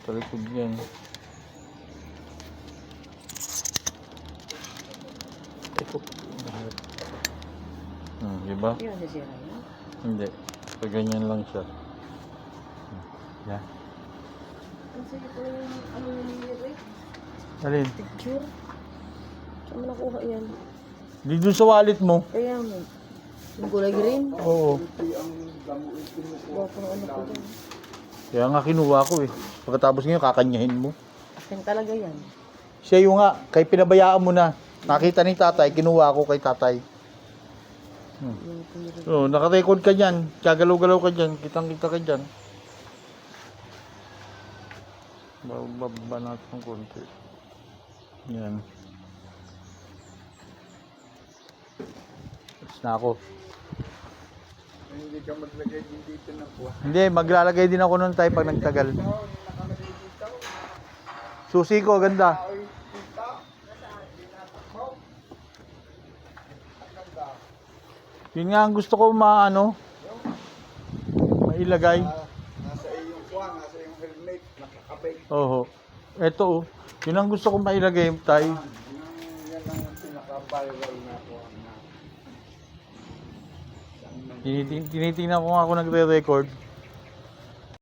Talikod yan. Ito. Diba? Yan, nasira yan. Hindi. Pag ganyan lang siya. Yan. Kasi ito yung ano nililagay? Alin? Picture. Saan mo nakuha yan? Di dun sa wallet mo. Kaya mo. Yung kulay green. Oo. Gwapo ng ano ko dyan. Kaya nga kinuha ko eh. Pagkatapos ngayon, kakanyahin mo. Akin talaga yan. Siya yung nga, kay pinabayaan mo na. Nakita ni tatay, kinuha ko kay tatay. Yung pinili- So, nakarecord ka dyan. Gagalaw-galaw ka dyan. Kitang-kita ka dyan. Bababa natin ng konti. Yan. Tapos na ako. Hindi ka maglagay din dito ng kuha. Hindi, maglalagay din ako nun tayo pag nagtagal. Susi ko, ganda. Yun nga ang gusto ko mailagay. Nasa iyong kuha, nasa iyong helmet, nakakabay. Oo. Ito oh. Yun ang gusto ko mailagay tayo. Yan ang pinaka-viral na kuha na. Tinitingnan ko nga ako nagre-record.